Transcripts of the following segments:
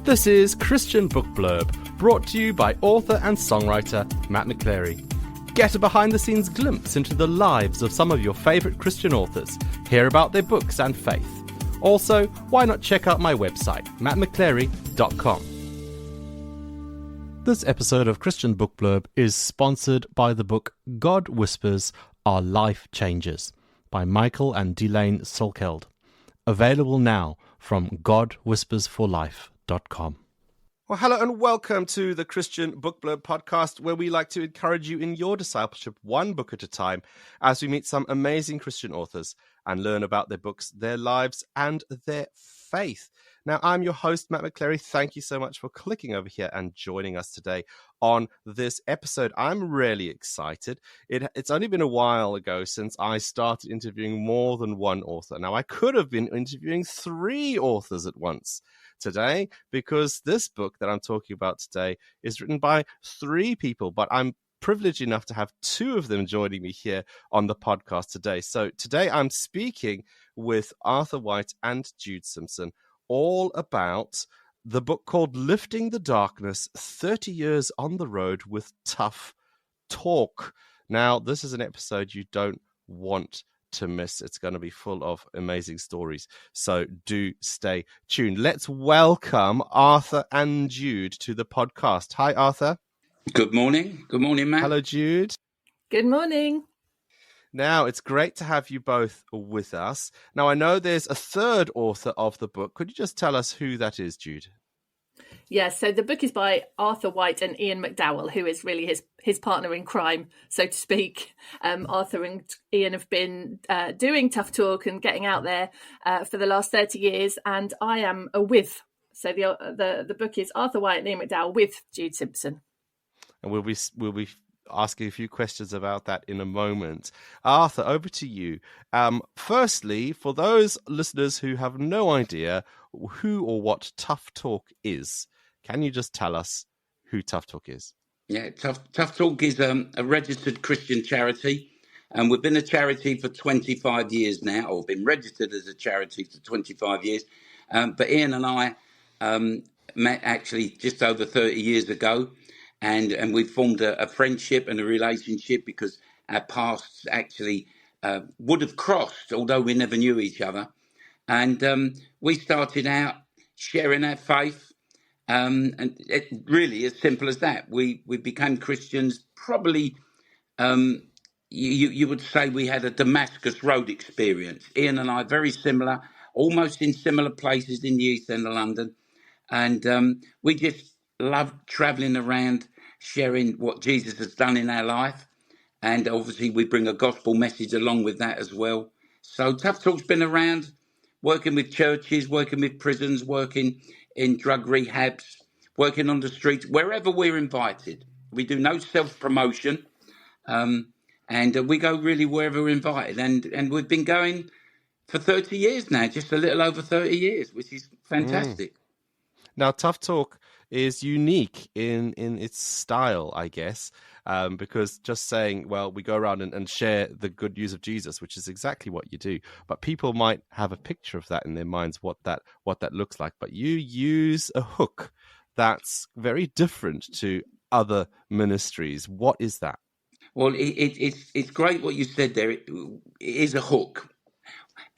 This is Christian Book Blurb, brought to you by author and songwriter Matt McChlery. Get a behind-the-scenes glimpse into the lives of some of your favourite Christian authors, hear about their books and faith. Also, why not check out my website, mattmcclery.com. This episode of Christian Book Blurb is sponsored by the book God Whispers, Our Life Changes by Michael and Delane Solkeld. Available now from godwhispersforlife.com. Well, hello and welcome to the Christian Book Blurb podcast, where we like to encourage you in your discipleship one book at a time as we meet some amazing Christian authors and learn about their books, their lives, and their faith. Now, I'm your host, Matt McChlery. Thank you so much for clicking over here and joining us today on this episode. I'm really excited. It's only been a while ago since I started interviewing more than one author. Now, I could have been interviewing 3 authors at once today, because this book that I'm talking about today is written by 3 people, but I'm privileged enough to have 2 of them joining me here on the podcast today. So today I'm speaking with Arthur White and Jude Simpson, all about the book called Lifting the Darkness, 30 Years on the Road with Tough Talk. Now, this is an episode you don't want to miss. It's going to be full of amazing stories, so do stay tuned. Let's welcome Arthur and Jude to the podcast. Hi, Arthur. Good morning. Good morning, Matt. Hello, Jude. Good morning. Now, it's great to have you both with us. Now, I know there's a third author of the book. Could you just tell us who that is, Jude? Yes, so the book is by Arthur White and Ian McDowell, who is really his partner in crime, so to speak. Arthur and Ian have been doing Tough Talk and getting out there for the last 30 years, and I am a with. So the book is Arthur White and Ian McDowell with Jude Simpson. And we'll be asking a few questions about that in a moment. Arthur, over to you. Firstly, for those listeners who have no idea who or what Tough Talk is, can you just tell us who Tough Talk is? Yeah, Tough Talk is a registered Christian charity, and we've been a charity for 25 years now, or been registered as a charity for 25 years. But Ian and I met actually just over 30 years ago, and we formed a friendship and a relationship because our paths actually would have crossed, although we never knew each other. And we started out sharing our faith, and it really as simple as that. We became Christians probably, you would say we had a Damascus Road experience. Ian and I, very similar, almost in similar places in the East End of London. And we just loved travelling around, sharing what Jesus has done in our life. And obviously we bring a gospel message along with that as well. So Tough Talk's been around, working with churches, working with prisons, working in drug rehabs, working on the streets, wherever we're invited. We do no self-promotion, and we go really wherever we're invited. And we've been going for 30 years now, just a little over 30 years, which is fantastic. Now, Tough Talk is unique in its style, I guess, because just saying, well, we go around and share the good news of Jesus, which is exactly what you do. But people might have a picture of that in their minds, what that looks like. But you use a hook that's very different to other ministries. What is that? Well, it's great what you said there. It is a hook.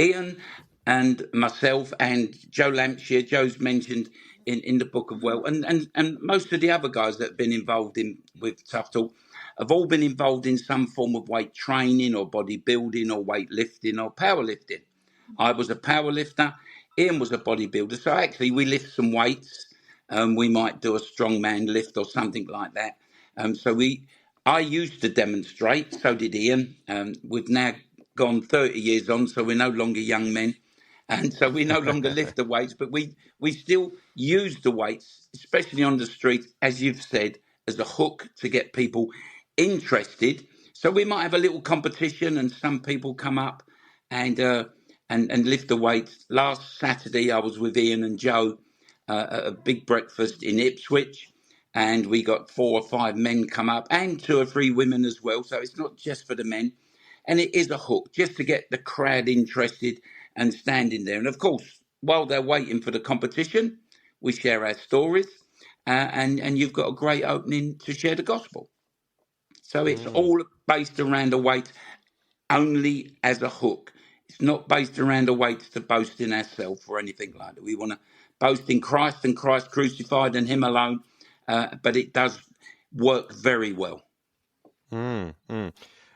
Ian and myself and Joe Lampshire, Joe's mentioned in the book of well, and most of the other guys that have been involved with Tough Talk have all been involved in some form of weight training or bodybuilding or weightlifting or powerlifting. I was a powerlifter. Ian was a bodybuilder. So actually we lift some weights. We might do a strongman lift or something like that. I used to demonstrate, so did Ian. We've now gone 30 years on, so we're no longer young men. And so we no longer lift the weights, but we still use the weights, especially on the street, as you've said, as a hook to get people interested. So we might have a little competition and some people come up and lift the weights. Last Saturday, I was with Ian and Joe at a big breakfast in Ipswich, and we got 4 or 5 men come up and 2 or 3 women as well. So it's not just for the men. And it is a hook just to get the crowd interested and standing there. And of course, while they're waiting for the competition, we share our stories, and you've got a great opening to share the gospel. So it's all based around a weight only as a hook. It's not based around a weight to boast in ourselves or anything like that. We want to boast in Christ and Christ crucified and him alone, but it does work very well.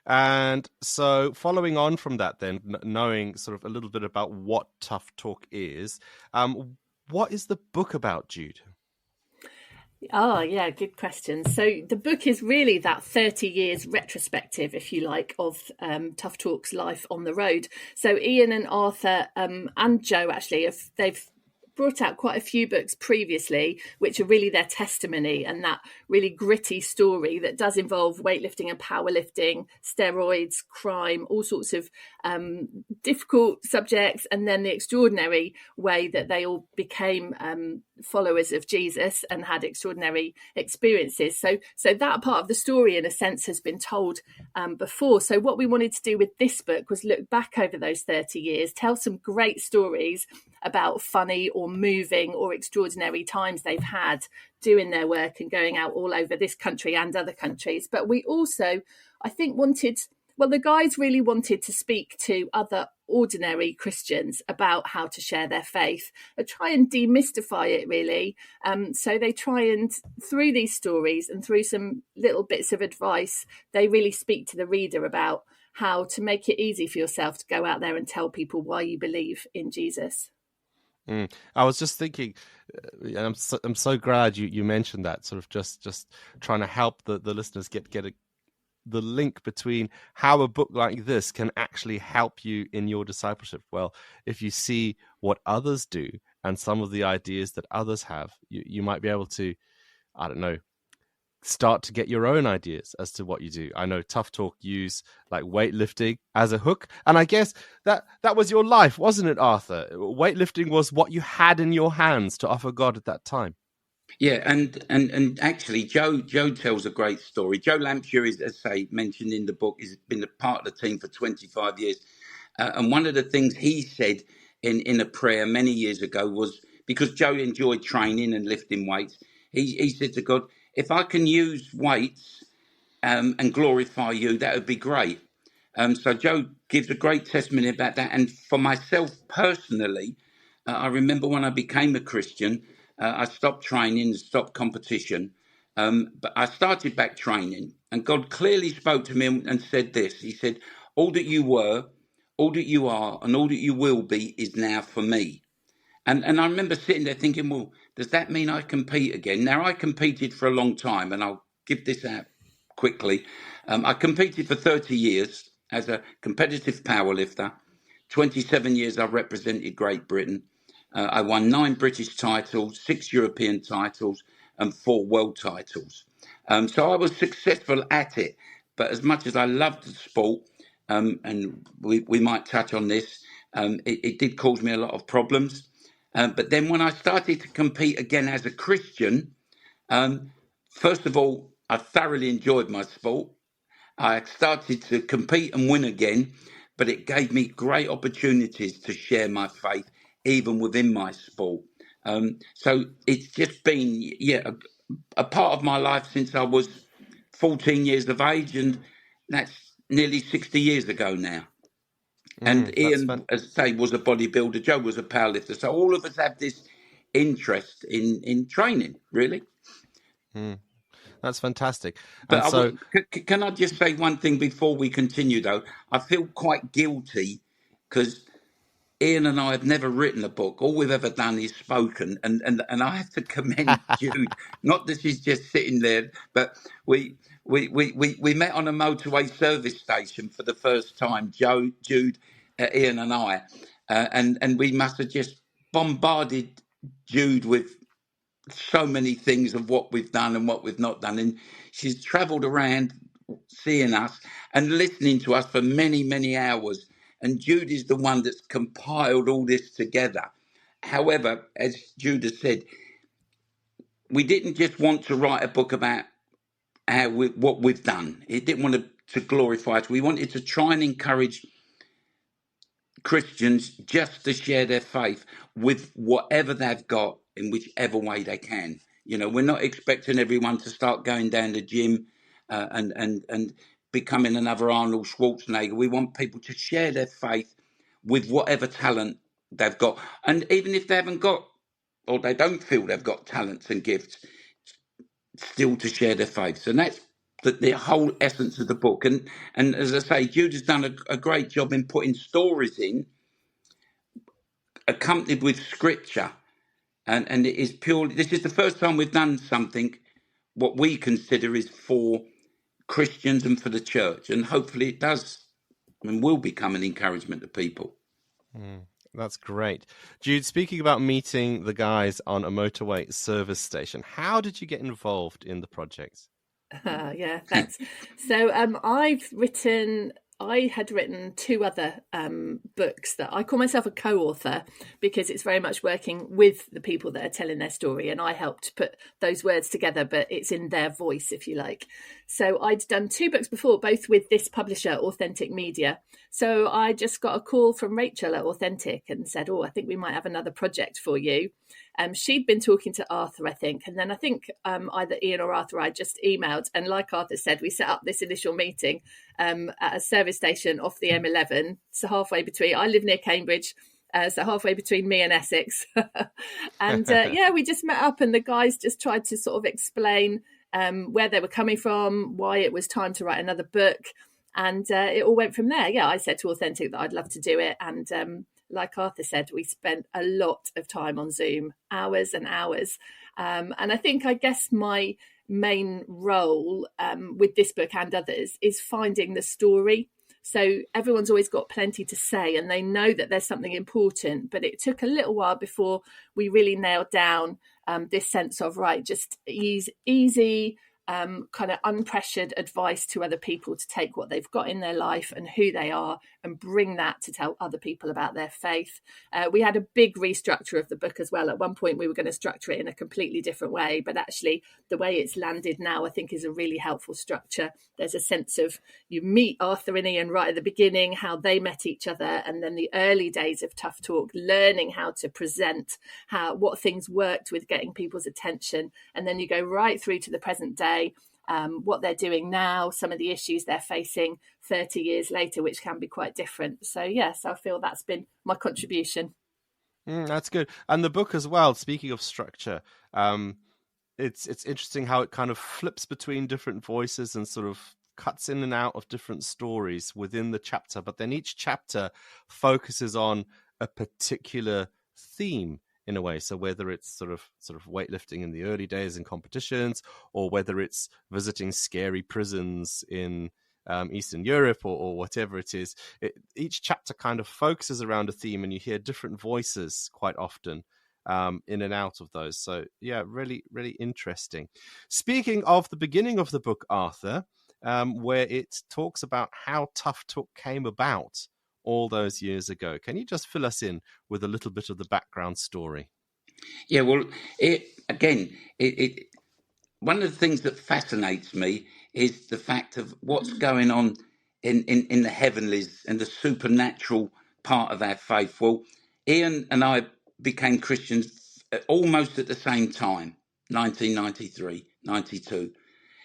And so following on from that then, knowing sort of a little bit about what Tough Talk is, what is the book about, Jude? Oh, yeah, good question. So the book is really that 30 years retrospective, if you like, of Tough Talk's life on the road. So Ian and Arthur and Joe, actually, they've brought out quite a few books previously, which are really their testimony and that really gritty story that does involve weightlifting and powerlifting, steroids, crime, all sorts of difficult subjects, and then the extraordinary way that they all became followers of Jesus and had extraordinary experiences. So that part of the story, in a sense, has been told before. So what we wanted to do with this book was look back over those 30 years, tell some great stories about funny or moving or extraordinary times they've had doing their work and going out all over this country and other countries. But we also, I think, the guys really wanted to speak to other ordinary Christians about how to share their faith, and try and demystify it, really. So they try and, through these stories and through some little bits of advice, they really speak to the reader about how to make it easy for yourself to go out there and tell people why you believe in Jesus. I was just thinking, and I'm so glad you mentioned that, sort of just trying to help the listeners get the link between how a book like this can actually help you in your discipleship. Well, if you see what others do and some of the ideas that others have, you might be able to, I don't know, start to get your own ideas as to what you do. I know Tough Talk use like weightlifting as a hook, and I guess that was your life, wasn't it, Arthur? Weightlifting was what you had in your hands to offer God at that time. Yeah, and actually, Joe tells a great story. Joe Lampshire is, as I mentioned in the book, has been a part of the team for 25 years. And one of the things he said in a prayer many years ago was, because Joe enjoyed training and lifting weights, he said to God, if I can use weights and glorify you, that would be great. So Joe gives a great testimony about that. And for myself personally, I remember when I became a Christian, I stopped training and stopped competition. But I started back training, and God clearly spoke to me and said this. He said, all that you were, all that you are, and all that you will be is now for me. And I remember sitting there thinking, well, does that mean I compete again? Now, I competed for a long time, and I'll give this out quickly. I competed for 30 years as a competitive powerlifter. 27 years I represented Great Britain. I won 9 British titles, 6 European titles, and 4 world titles. So I was successful at it. But as much as I loved the sport, and we might touch on this, it did cause me a lot of problems. But then when I started to compete again as a Christian, first of all, I thoroughly enjoyed my sport. I started to compete and win again, but it gave me great opportunities to share my faith, even within my sport. So it's just been, a part of my life since I was 14 years of age, and that's nearly 60 years ago now. And Ian, as I say, was a bodybuilder. Joe was a powerlifter. So all of us have this interest in training, really. That's fantastic. But And can I just say one thing before we continue, though? I feel quite guilty because Ian and I have never written a book. All we've ever done is spoken. And I have to commend Jude. Not that she's just sitting there, but we met on a motorway service station for the first time, Jude, Ian and I. And we must have just bombarded Jude with so many things of what we've done and what we've not done. And she's travelled around seeing us and listening to us for many, many hours. And Jude is the one that's compiled all this together. However, as Jude has said, we didn't just want to write a book about what we've done. It didn't want to glorify us. We wanted to try and encourage Christians just to share their faith with whatever they've got in whichever way they can. You know, we're not expecting everyone to start going down the gym and becoming another Arnold Schwarzenegger. We want people to share their faith with whatever talent they've got. And even if they haven't got, or they don't feel they've got talents and gifts, still to share their faith. And that's the whole essence of the book. And as I say, Jude has done a great job in putting stories in, accompanied with scripture. And it is purely, this is the first time we've done something, what we consider is for Christians and for the church. And hopefully it does and will become an encouragement to people. That's great. Jude, speaking about meeting the guys on a motorway service station, how did you get involved in the project? Yeah, thanks. So I had written two other books that I call myself a co-author, because it's very much working with the people that are telling their story, and I helped put those words together, but it's in their voice, if you like. So I'd done two books before, both with this publisher, Authentic Media. So I just got a call from Rachel at Authentic and said, I think we might have another project for you. She'd been talking to Arthur, I think, and then I think either Ian or Arthur, I just emailed, and like Arthur said, we set up this initial meeting at a service station off the M11, so halfway between, I live near Cambridge, so halfway between me and Essex. And we just met up, and the guys just tried to sort of explain where they were coming from, why it was time to write another book, and it all went from there. I said to Authentic that I'd love to do it, and like Arthur said, we spent a lot of time on Zoom, hours and hours. And I guess my main role with this book and others is finding the story. So everyone's always got plenty to say, and they know that there's something important, but it took a little while before we really nailed down this sense of, just easy, kind of unpressured advice to other people to take what they've got in their life and who they are and bring that to tell other people about their faith. We had a big restructure of the book as well. At one point we were going to structure it in a completely different way, but actually the way it's landed now I think is a really helpful structure. There's a sense of, you meet Arthur and Ian right at the beginning, how they met each other, and then the early days of Tough Talk, learning how to present, what things worked with getting people's attention, and then you go right through to the present day, what they're doing now, some of the issues they're facing 30 years later, which can be quite different. So yes, I feel that's been my contribution. That's good. And the book as well, speaking of structure, it's interesting how it kind of flips between different voices and sort of cuts in and out of different stories within the chapter, but then each chapter focuses on a particular theme in a way. So whether it's sort of weightlifting in the early days in competitions, or whether it's visiting scary prisons in Eastern Europe, or whatever it is, each chapter kind of focuses around a theme, and you hear different voices quite often in and out of those. So yeah, really, really interesting. Speaking of the beginning of the book, Arthur, where it talks about how Tough Talk came about all those years ago. Can you just fill us in with a little bit of the background story? Yeah, well, one of the things that fascinates me is the fact of what's going on in the heavenlies and the supernatural part of our faith. Well, Ian and I became Christians almost at the same time, 1993, 92.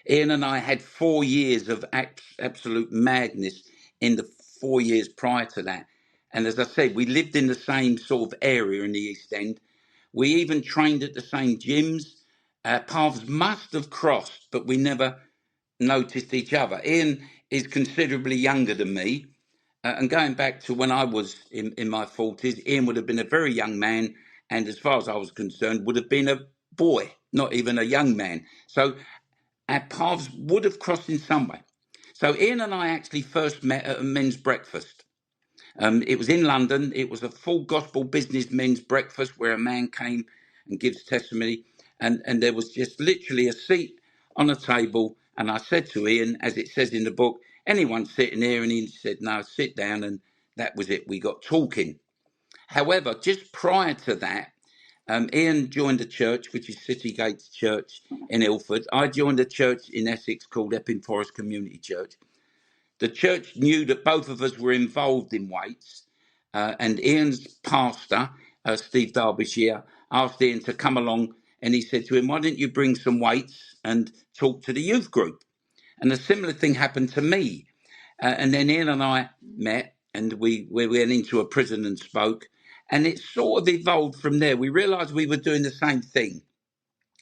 Ian and I had 4 years of absolute madness in the 4 years prior to that. And as I said, we lived in the same sort of area in the East End. We even trained at the same gyms. Our paths must have crossed, but we never noticed each other. Ian is considerably younger than me. And going back to when I was in my 40s, Ian would have been a very young man. And as far as I was concerned, would have been a boy, not even a young man. So our paths would have crossed in some way. So Ian and I actually first met at a men's breakfast. It was in London. It was a full gospel business men's breakfast where a man came and gives testimony. And there was just literally a seat on a table. And I said to Ian, as it says in the book, anyone sitting here? And he said, no, sit down. And that was it. We got talking. However, just prior to that, Ian joined a church, which is City Gates Church in Ilford. I joined a church in Essex called Epping Forest Community Church. The church knew that both of us were involved in weights, and Ian's pastor, Steve Derbyshire, asked Ian to come along, and he said to him, "Why don't you bring some weights and talk to the youth group?" And a similar thing happened to me. And then Ian and I met, and we went into a prison and spoke, and it sort of evolved from there. We realised we were doing the same thing,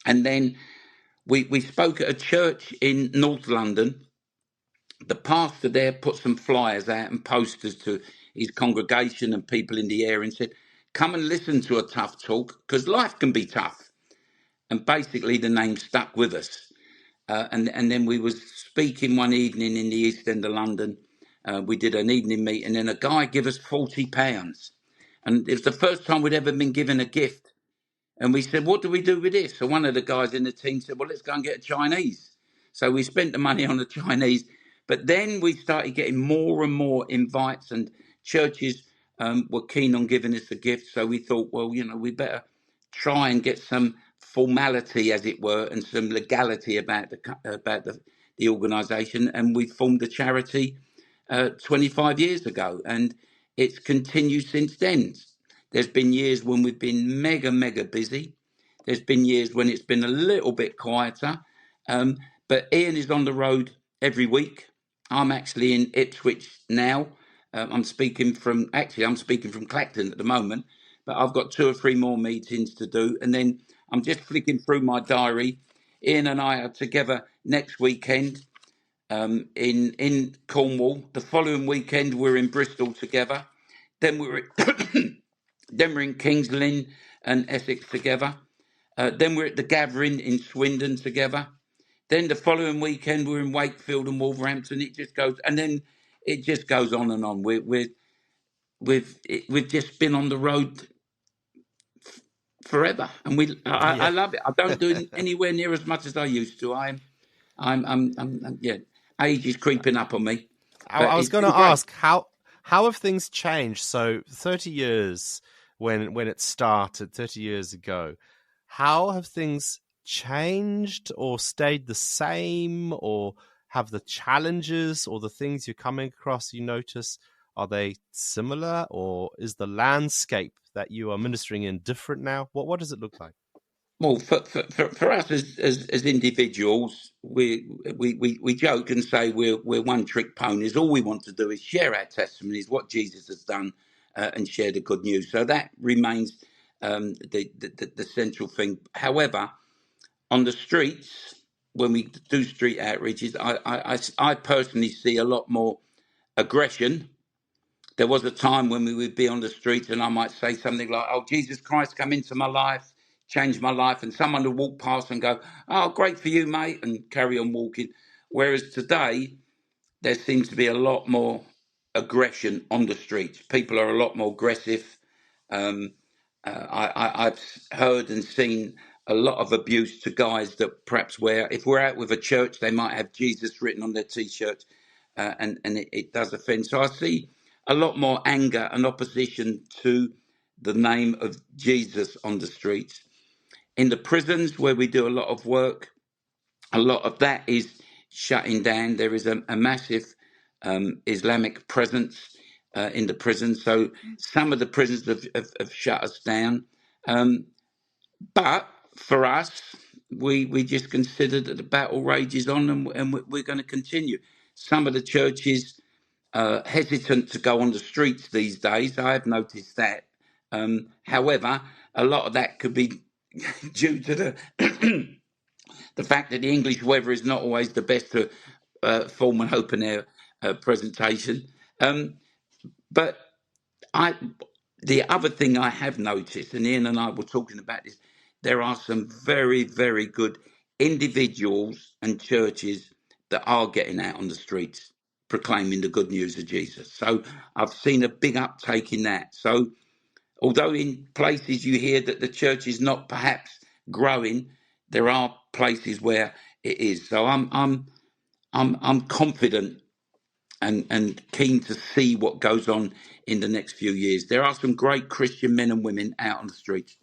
and then we spoke at a church in North London. The pastor there put some flyers out and posters to his congregation and people in the area and said, "Come and listen to a tough talk, because life can be tough." And basically the name stuck with us. And then we was speaking one evening in the East End of London. We did an evening meeting, and a guy gave us £40. And it was the first time we'd ever been given a gift. And we said, "What do we do with this?" So one of the guys in the team said, "Well, let's go and get a Chinese." So we spent the money on the Chinese. But then we started getting more and more invites, and churches were keen on giving us a gift. So we thought, well, we better try and get some formality, as it were, and some legality about the organisation. And we formed a charity 25 years ago, and it's continued since then. There's been years when we've been mega, mega busy. There's been years when it's been a little bit quieter. But Ian is on the road every week. I'm actually in Ipswich now. I'm speaking from Clacton at the moment, but I've got 2 or 3 more meetings to do. And then I'm just flicking through my diary. Ian and I are together next weekend in Cornwall. The following weekend, we're in Bristol together. Then we're in Kings Lynn and Essex together. Then we're at the Gathering in Swindon together. Then the following weekend we're in Wakefield and Wolverhampton. It just goes, and then it just goes on and on. We've just been on the road forever, and I love it. I don't do it anywhere near as much as I used to. Age is creeping up on me. I was going to ask, how have things changed? So 30 years when it started, 30 years ago, how have things changed or stayed the same, or have the challenges or the things you're coming across you notice, are they similar, or is the landscape that you are ministering in different now? What does it look like? Well, for us as individuals, we joke and say we're one-trick ponies. All we want to do is share our testimonies, what Jesus has done, and share the good news. So that remains the central thing. However, on the streets, when we do street outreaches, I personally see a lot more aggression. There was a time when we would be on the streets and I might say something like, "Oh, Jesus Christ, come into my life, change my life." And someone would walk past and go, "Oh, great for you, mate," and carry on walking. Whereas today, there seems to be a lot more aggression on the streets. People are a lot more aggressive. I've heard and seen a lot of abuse to guys that perhaps if we're out with a church, they might have Jesus written on their T-shirt, and it does offend. So I see a lot more anger and opposition to the name of Jesus on the streets. In the prisons where we do a lot of work, a lot of that is shutting down. There is a massive Islamic presence in the prisons. So some of the prisons have shut us down. But for us, we just consider that the battle rages on, and we're going to continue. Some of the churches hesitant to go on the streets these days. I have noticed that. However, a lot of that could be due to the fact that the English weather is not always the best to form an open air presentation. But the other thing I have noticed, and Ian and I were talking about this, there are some very, very good individuals and churches that are getting out on the streets proclaiming the good news of Jesus. So I've seen a big uptake in that. So although in places you hear that the church is not perhaps growing, there are places where it is. So I'm confident and keen to see what goes on in the next few years. There are some great Christian men and women out on the streets.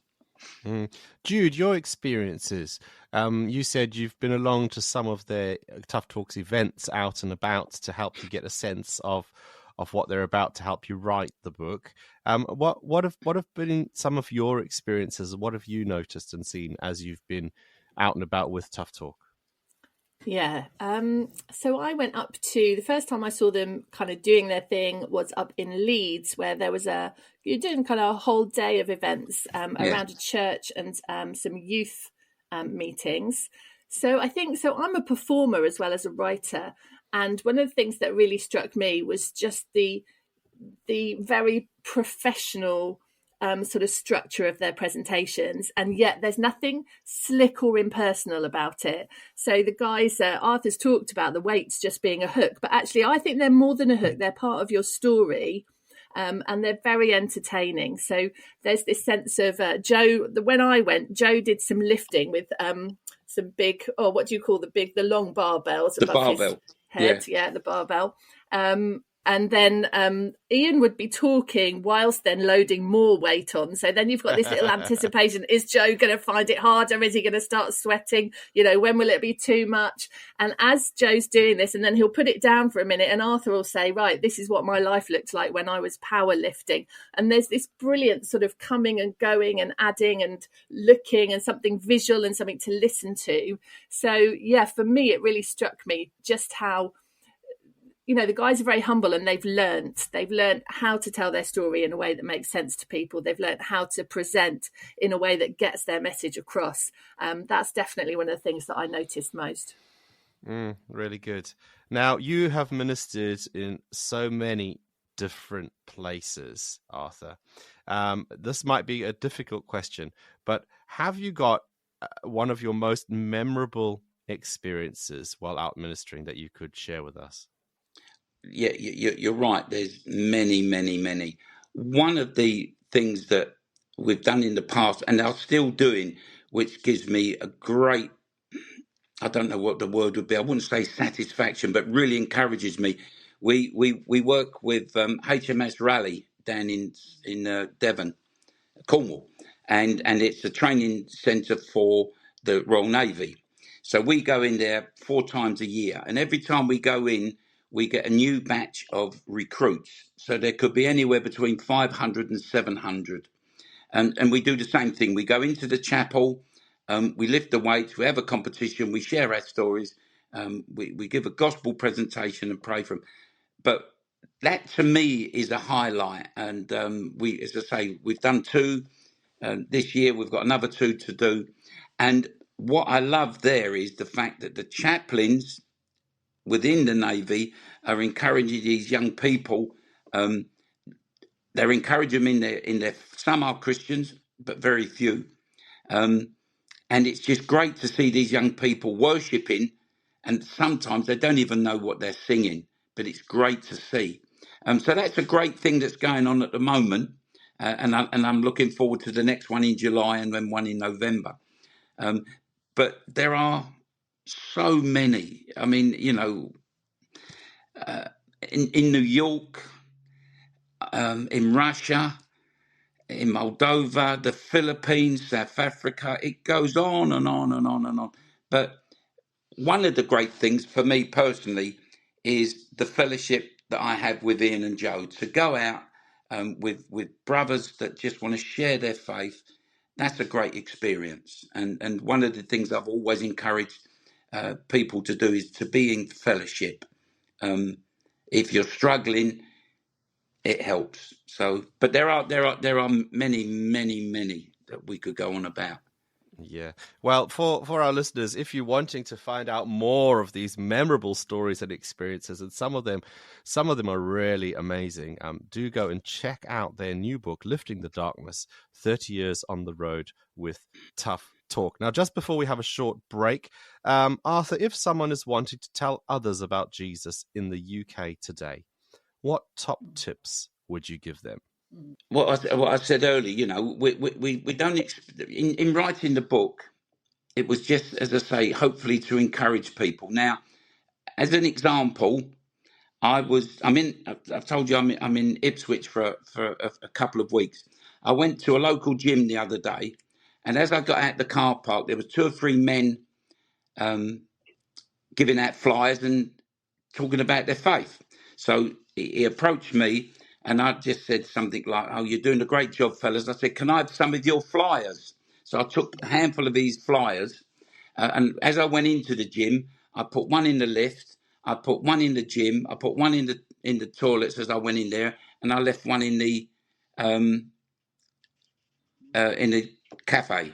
Jude, your experiences. You said you've been along to some of the Tough Talks events out and about to help you get a sense of of what they're about to help you write the book. What have been some of your experiences? What have you noticed and seen as you've been out and about with Tough Talk? Yeah. So I went up to, the first time I saw them kind of doing their thing was up in Leeds, where there was you're doing kind of a whole day of events around a church and some youth meetings. So I'm a performer as well as a writer. And one of the things that really struck me was just the very professional sort of structure of their presentations, and yet there's nothing slick or impersonal about it. So the guys, Arthur's talked about the weights just being a hook, but actually I think they're more than a hook. They're part of your story, and they're very entertaining. So there's this sense of Joe. When I went, Joe did some lifting with some big, what do you call the long barbells above his head? Yeah, the barbell. And then Ian would be talking whilst then loading more weight on. So then you've got this little anticipation. Is Joe going to find it harder? Is he going to start sweating? When will it be too much? And as Joe's doing this, and then he'll put it down for a minute, and Arthur will say, right, this is what my life looked like when I was powerlifting. And there's this brilliant sort of coming and going and adding and looking, and something visual and something to listen to. So, yeah, for me, it really struck me just how, the guys are very humble, and they've learned how to tell their story in a way that makes sense to people. They've learned how to present in a way that gets their message across. That's definitely one of the things that I noticed most. Really good. Now, you have ministered in so many different places, Arthur. This might be a difficult question, but have you got one of your most memorable experiences while out ministering that you could share with us? Yeah, you're right. There's many, many, many. One of the things that we've done in the past and are still doing, which gives me a great, I don't know what the word would be, I wouldn't say satisfaction, but really encourages me. We work with HMS Raleigh down in Devon, Cornwall, and it's a training centre for the Royal Navy. So we go in there 4 times a year, and every time we go in, we get a new batch of recruits. So there could be anywhere between 500 and 700. And we do the same thing. We go into the chapel, we lift the weights, we have a competition, we share our stories, we give a gospel presentation and pray for them. But that to me is a highlight. And we, as I say, we've done 2 this year. We've got another 2 to do. And what I love there is the fact that the chaplains within the Navy are encouraging these young people. They're encouraging them in their. Some are Christians, but very few. And it's just great to see these young people worshipping, and sometimes they don't even know what they're singing, but it's great to see. So that's a great thing that's going on at the moment, and I'm looking forward to the next one in July and then one in November. But there are so many. I mean, in New York, in Russia, in Moldova, the Philippines, South Africa, it goes on and on and on and on. But one of the great things for me personally is the fellowship that I have with Ian and Joe, to go out with brothers that just want to share their faith. That's a great experience. And one of the things I've always encouraged people to do is to be in fellowship. If you're struggling, it helps. So, but there are many, many, many that we could go on about. Yeah. Well, for our listeners, if you're wanting to find out more of these memorable stories and experiences, and some of them are really amazing, do go and check out their new book, Lifting the Darkness, 30 Years on the Road with Tough Talk. Now, just before we have a short break, Arthur, if someone is wanting to tell others about Jesus in the UK today, what top tips would you give them? What I said earlier, we don't in writing the book, it was just, as I say, hopefully to encourage people. Now, as an example, I've told you I'm in Ipswich for a couple of weeks. I went to a local gym the other day, and as I got out the car park, there was 2 or 3 men giving out flyers and talking about their faith. So he approached me, and I just said something like, "Oh, you're doing a great job, fellas." I said, "Can I have some of your flyers?" So I took a handful of these flyers, and as I went into the gym, I put one in the lift, I put one in the gym, I put one in the toilets as I went in there, and I left one in the cafe.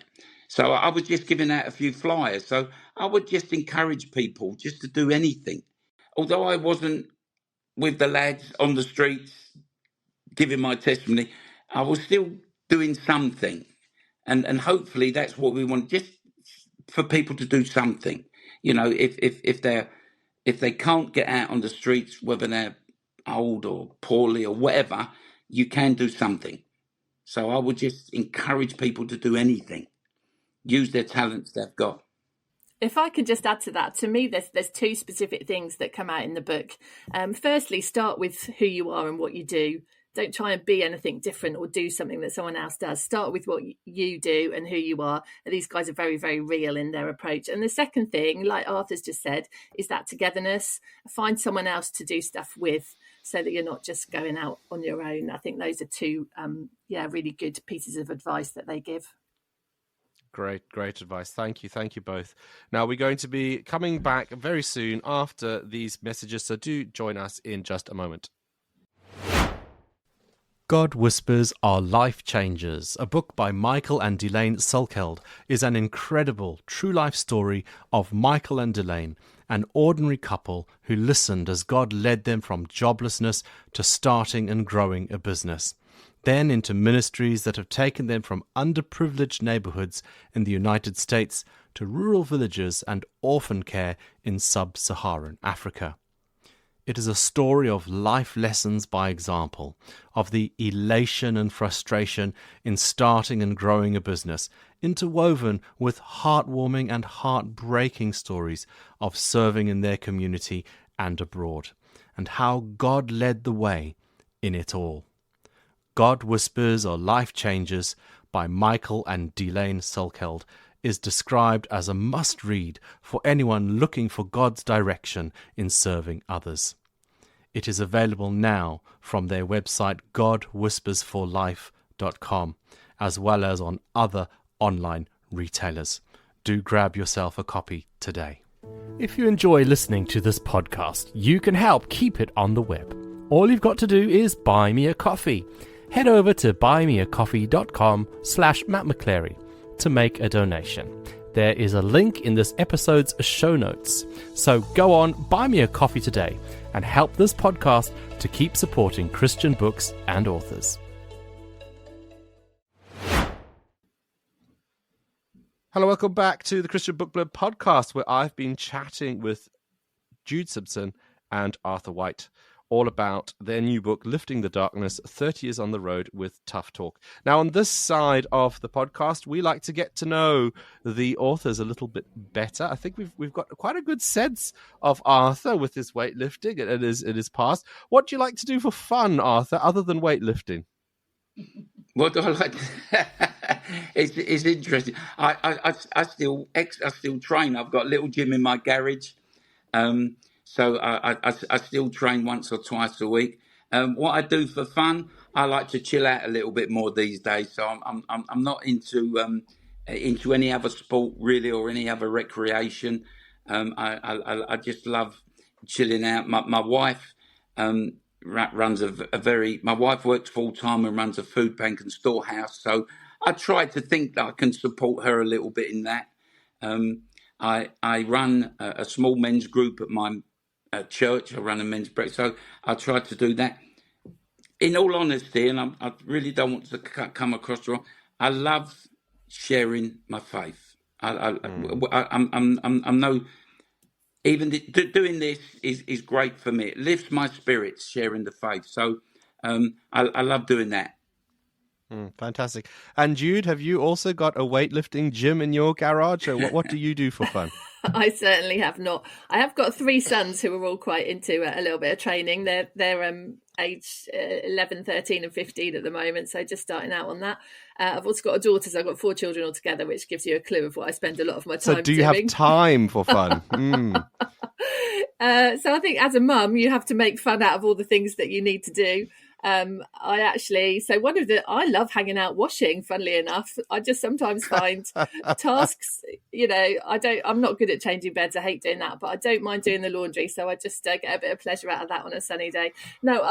So I was just giving out a few flyers. So I would just encourage people just to do anything. Although I wasn't with the lads on the streets giving my testimony, I was still doing something. And hopefully that's what we want, just for people to do something. You know, if they can't get out on the streets, whether they're old or poorly or whatever, you can do something. So I would just encourage people to do anything, use their talents they've got. If I could just add to that, to me, there's two specific things that come out in the book. Firstly, start with who you are and what you do. Don't try and be anything different or do something that someone else does. Start with what you do and who you are. And these guys are very, very real in their approach. And the second thing, like Arthur's just said, is that togetherness. Find someone else to do stuff with so that you're not just going out on your own. I think those are two, really good pieces of advice that they give. Great advice. Thank you both. Now, we're going to be coming back very soon after these messages, so do join us in just a moment. God Whispers Are Life Changers, a book by Michael and Delane Sulkeld, is an incredible true life story of Michael and Delane, an ordinary couple who listened as God led them from joblessness to starting and growing a business, then into ministries that have taken them from underprivileged neighborhoods in the United States to rural villages and orphan care in sub-Saharan Africa. It is a story of life lessons by example, of the elation and frustration in starting and growing a business, interwoven with heartwarming and heartbreaking stories of serving in their community and abroad, and how God led the way in it all. God Whispers Are Life Changers by Michael and Delane Sulkeld is described as a must-read for anyone looking for God's direction in serving others. It is available now from their website godwhispersforlife.com, as well as on other online retailers. Do grab yourself a copy today. If you enjoy listening to this podcast, you can help keep it on the web. All you've got to do is buy me a coffee. Head over to buymeacoffee.com/Matt McChlery to make a donation. There is a link in this episode's show notes. So go on, buy me a coffee today and help this podcast to keep supporting Christian books and authors. Hello, welcome back to the Christian Book Blurb podcast, where I've been chatting with Jude Simpson and Arthur White all about their new book, Lifting the Darkness, 30 Years on the Road with Tough Talk. Now, on this side of the podcast, we like to get to know the authors a little bit better. I think we've got quite a good sense of Arthur with his weightlifting and his past. What do you like to do for fun, Arthur, other than weightlifting? What do I like? It's interesting. I still train. I've got a little gym in my garage. So I still train once or twice a week. What I do for fun, I like to chill out a little bit more these days. So I'm not into any other sport really, or any other recreation. I just love chilling out. My wife runs my wife works full time and runs a food bank and storehouse. So I try to think that I can support her a little bit in that. I run a small men's group at my church. I run a men's breakfast, so I try to do that. In all honesty, and I really don't want to come across wrong, I love sharing my faith. I'm no, even doing this is great for me. It lifts my spirits, sharing the faith. So I love doing that. Fantastic. And Jude, have you also got a weightlifting gym in your garage, or what do you do for fun? I certainly have not. I have got 3 sons who are all quite into a little bit of training. They're age 11, 13 and 15 at the moment, so just starting out on that. I've also got a daughter, so I've got 4 children altogether, which gives you a clue of what I spend a lot of my time doing. So do you have time for fun? So I think as a mum, you have to make fun out of all the things that you need to do. I love hanging out washing, funnily enough. I just sometimes find tasks, I'm not good at changing beds. I hate doing that, but I don't mind doing the laundry. So I just get a bit of pleasure out of that on a sunny day. No,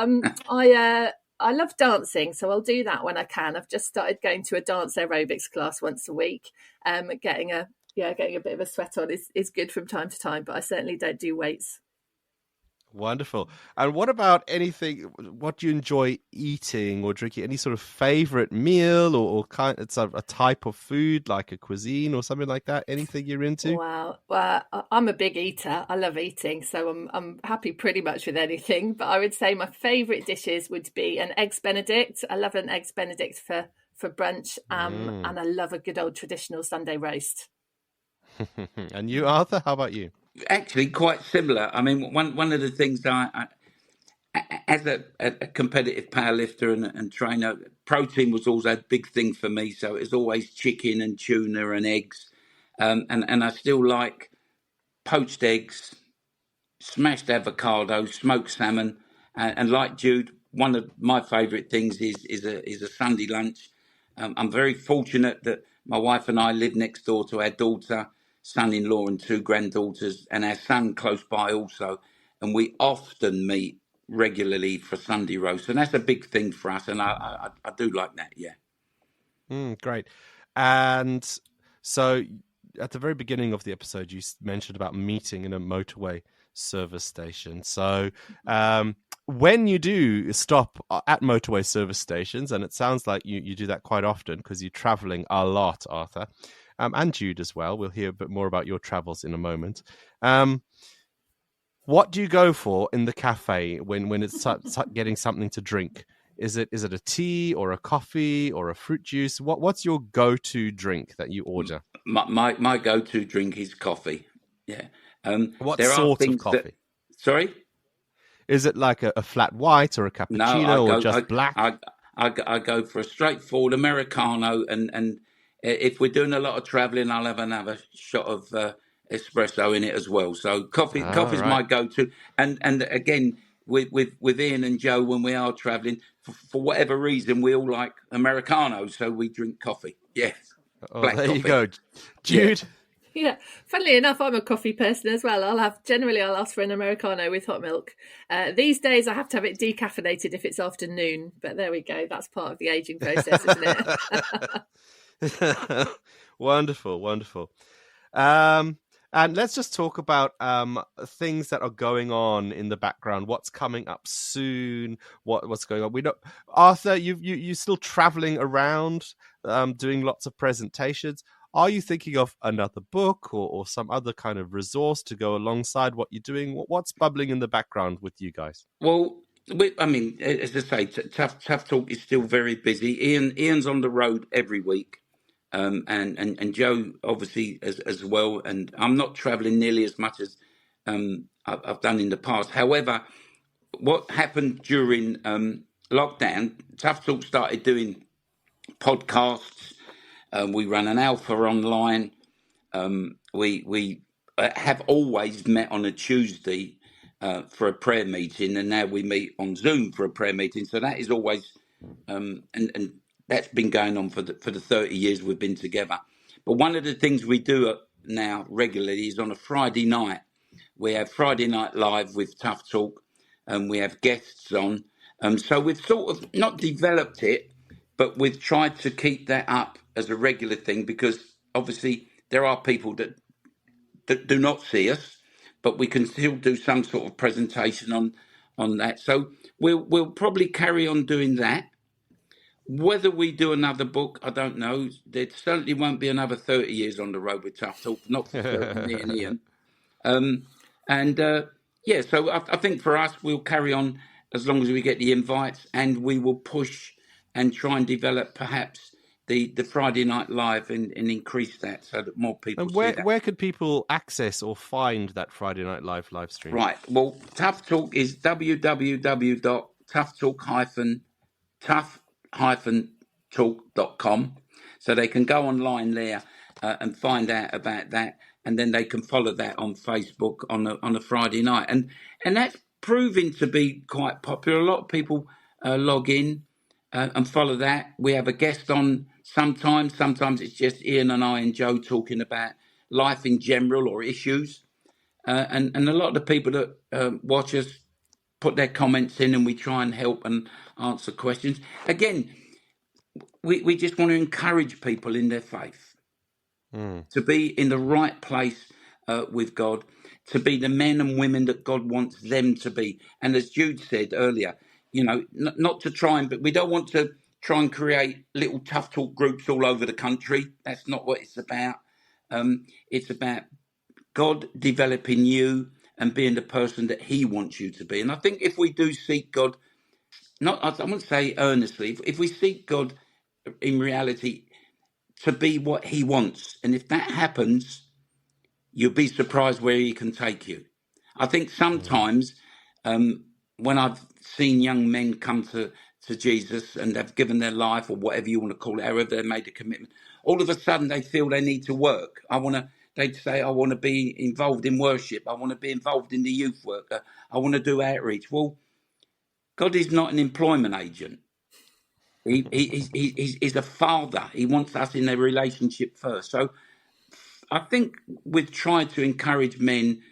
I love dancing, so I'll do that when I can. I've just started going to a dance aerobics class once a week. Getting a bit of a sweat on is good from time to time, but I certainly don't do weights. Wonderful. And what about anything? What do you enjoy eating or drinking? Any sort of favorite meal or kind? It's a type of food, like a cuisine or something like that. Anything you're into? Wow. Well, I'm a big eater. I love eating, so I'm happy pretty much with anything. But I would say my favorite dishes would be an eggs Benedict. I love an eggs Benedict for brunch, and I love a good old traditional Sunday roast. And you, Arthur? How about you? Actually, quite similar. I mean, one of the things I as a competitive powerlifter and trainer, protein was always a big thing for me. So it was always chicken and tuna and eggs, and I still like poached eggs, smashed avocado, smoked salmon, and like Jude, one of my favourite things is a Sunday lunch. I'm very fortunate that my wife and I live next door to our daughter, son-in-law, and two granddaughters, and our son close by also. And we often meet regularly for Sunday roast, and that's a big thing for us. And I do like that, yeah. Great. And so, at the very beginning of the episode, you mentioned about meeting in a motorway service station. So, when you do stop at motorway service stations, and it sounds like you do that quite often because you're traveling a lot, Arthur, and Jude as well. We'll hear a bit more about your travels in a moment. What do you go for in the cafe when it's getting something to drink? Is it a tea or a coffee or a fruit juice? What's your go-to drink that you order? My go-to drink is coffee. Yeah. What sort of coffee? Sorry? Is it like a flat white or a cappuccino or just black? I go for a straightforward Americano, and if we're doing a lot of travelling, I'll have another shot of espresso in it as well. So coffee's right. My go-to. And again, with Ian and Joe, when we are travelling, for whatever reason, we all like Americano, so we drink coffee. Yes. There coffee. You go. Jude? Yeah, funnily enough, I'm a coffee person as well. I'll ask for an Americano with hot milk. These days, I have to have it decaffeinated if it's afternoon. But there we go. That's part of the aging process, isn't it? Wonderful. And let's just talk about things that are going on in the background. What's coming up soon? What's going on? We know, Arthur, you're still traveling around, doing lots of presentations. Are you thinking of another book or some other kind of resource to go alongside what you're doing? What's bubbling in the background with you guys? Well, I mean, as I say, Tough Talk is still very busy. Ian's on the road every week, and Joe obviously as well. And I'm not travelling nearly as much as I've done in the past. However, what happened during lockdown, Tough Talk started doing podcasts. We run an alpha online. We have always met on a Tuesday for a prayer meeting, and now we meet on Zoom for a prayer meeting. So that is always, and that's been going on for the 30 years we've been together. But one of the things we do now regularly is on a Friday night. We have Friday Night Live with Tough Talk, and we have guests on. So we've sort of not developed it, but we've tried to keep that up as a regular thing, because obviously there are people that do not see us, but we can still do some sort of presentation on that. So we'll probably carry on doing that. Whether we do another book, I don't know. There certainly won't be another 30 years on the road with Tough Talk, not for certain, me and Ian. So I think for us, we'll carry on as long as we get the invites, and we will push and try and develop perhaps the Friday Night Live and increase that so that more people see that. Where could people access or find that Friday Night Live stream? Right. Well, Tough Talk is www.tough-talk.com. So they can go online there and find out about that. and then they can follow that on Facebook on a Friday night, and that's proving to be quite popular. A lot of people log in and follow that. We have a guest on sometimes. Sometimes it's just Ian and I and Joe talking about life in general or issues. And a lot of the people that watch us put their comments in, and we try and help and answer questions. Again, we just want to encourage people in their faith to be in the right place with God, to be the men and women that God wants them to be. And as Jude said earlier, not to try but we don't want to try and create little tough talk groups all over the country. That's not what it's about. It's about God developing you and being the person that he wants you to be. And I think if we do seek God, I wouldn't say earnestly, if we seek God in reality to be what he wants, and if that happens, you'll be surprised where he can take you. I think sometimes when I've seen young men come to Jesus and they've given their life, or whatever you want to call it, however they made a commitment, all of a sudden they feel they need to work. They'd say, I want to be involved in worship. I want to be involved in the youth work. I want to do outreach. Well, God is not an employment agent. He's a father. He wants us in a relationship first. So I think we've tried to encourage men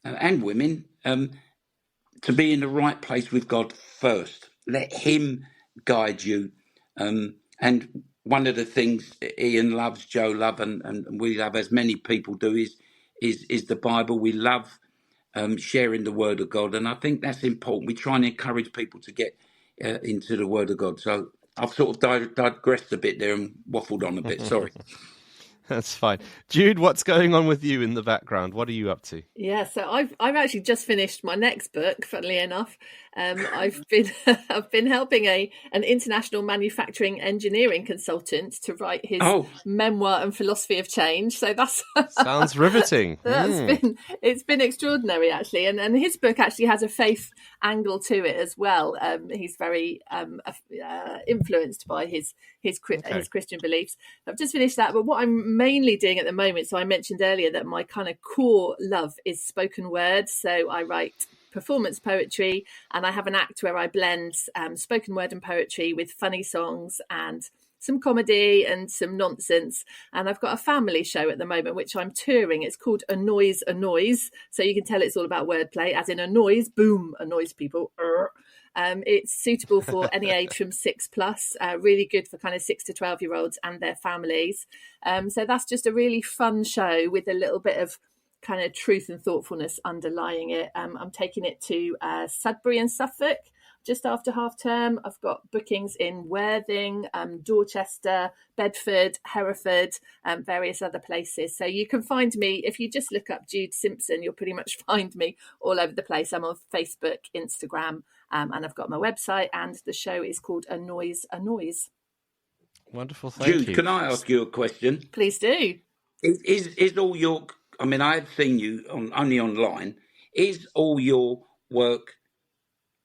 and women to be in the right place with God first. Let him guide you. And one of the things Ian loves, Joe loves, and we love, as many people do, is the Bible. We love sharing the Word of God, and I think that's important. We try and encourage people to get into the Word of God. So I've sort of digressed a bit there and waffled on a bit. Sorry. That's fine. Jude, what's going on with you in the background? What are you up to? Yeah, so I've actually just finished my next book. Funnily enough, I've been helping an international manufacturing engineering consultant to write his memoir and philosophy of change. So that's sounds riveting. It's been extraordinary actually, and his book actually has a faith angle to it as well. He's very influenced by his Christian beliefs. I've just finished that, but what I'm mainly doing at the moment, so I mentioned earlier that my kind of core love is spoken word. So I write performance poetry, and I have an act where I blend spoken word and poetry with funny songs and some comedy and some nonsense. And I've got a family show at the moment which I'm touring. It's called A Noise, so you can tell it's all about wordplay, as in a noise, boom, annoys people. It's suitable for any age from 6+, really good for kind of 6 to 12-year-olds and their families. So that's just a really fun show with a little bit of kind of truth and thoughtfulness underlying it. I'm taking it to Sudbury and Suffolk just after half term. I've got bookings in Worthing, Dorchester, Bedford, Hereford, various other places. So you can find me, if you just look up Jude Simpson, you'll pretty much find me all over the place. I'm on Facebook, Instagram, and I've got my website, and the show is called A Noise. Wonderful, thank you. Jude, can I ask you a question? Please do. Is all your, I mean, I've seen you only online. Is all your work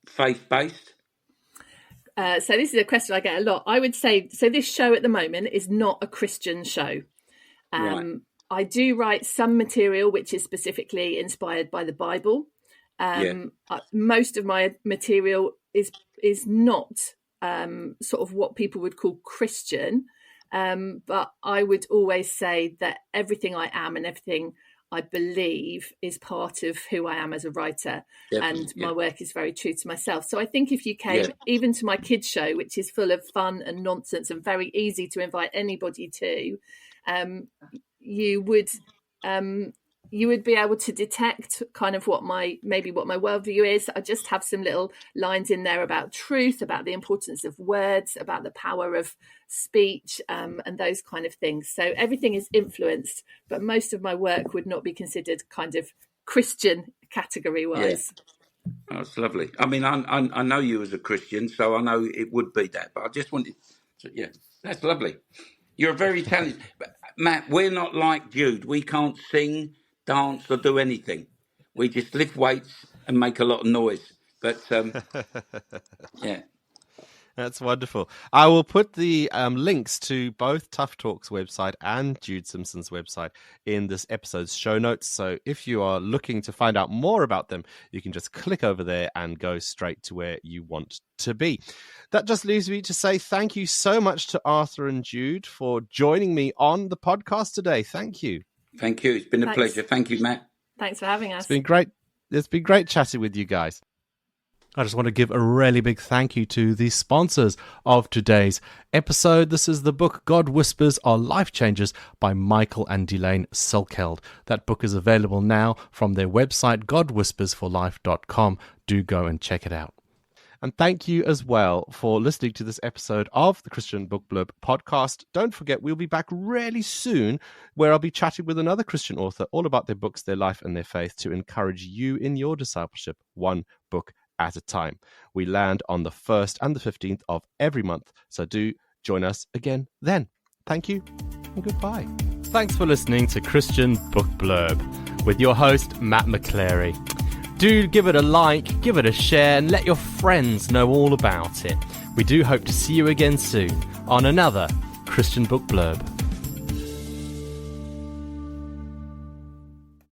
faith-based? So this is a question I get a lot. I would say, so this show at the moment is not a Christian show. Right. I do write some material which is specifically inspired by the Bible. Most of my material is not sort of what people would call Christian. But I would always say that everything I am and everything I believe is part of who I am as a writer. And my work is very true to myself. So I think if you came even to my kids show, which is full of fun and nonsense and very easy to invite anybody to, you would be able to detect kind of what my worldview is. I just have some little lines in there about truth, about the importance of words, about the power of speech, and those kind of things. So everything is influenced, but most of my work would not be considered kind of Christian category wise. Yeah. That's lovely. I mean, I know you as a Christian, so I know it would be that, but I just wanted to, that's lovely. You're very talented. Matt, we're not like Jude. We can't sing, dance or do anything. We just lift weights and make a lot of noise. But That's wonderful. I will put the links to both Tough Talk's website and Jude Simpson's website in this episode's show notes. So if you are looking to find out more about them, you can just click over there and go straight to where you want to be. That just leaves me to say thank you so much to Arthur and Jude for joining me on the podcast today. Thank you. Thank you. It's been a pleasure. Thank you, Matt. Thanks for having us. It's been great. It's been great chatting with you guys. I just want to give a really big thank you to the sponsors of today's episode. This is the book God Whispers Are Life Changers by Michael and Delane Silkeld. That book is available now from their website, godwhispersforlife.com. Do go and check it out. And thank you as well for listening to this episode of the Christian Book Blurb podcast. Don't forget, we'll be back really soon where I'll be chatting with another Christian author all about their books, their life and their faith to encourage you in your discipleship, one book at a time. We land on the 1st and the 15th of every month, so do join us again then. Thank you and goodbye. Thanks for listening to Christian Book Blurb with your host, Matt McChlery. Do give it a like, give it a share, and let your friends know all about it. We do hope to see you again soon on another Christian Book Blurb.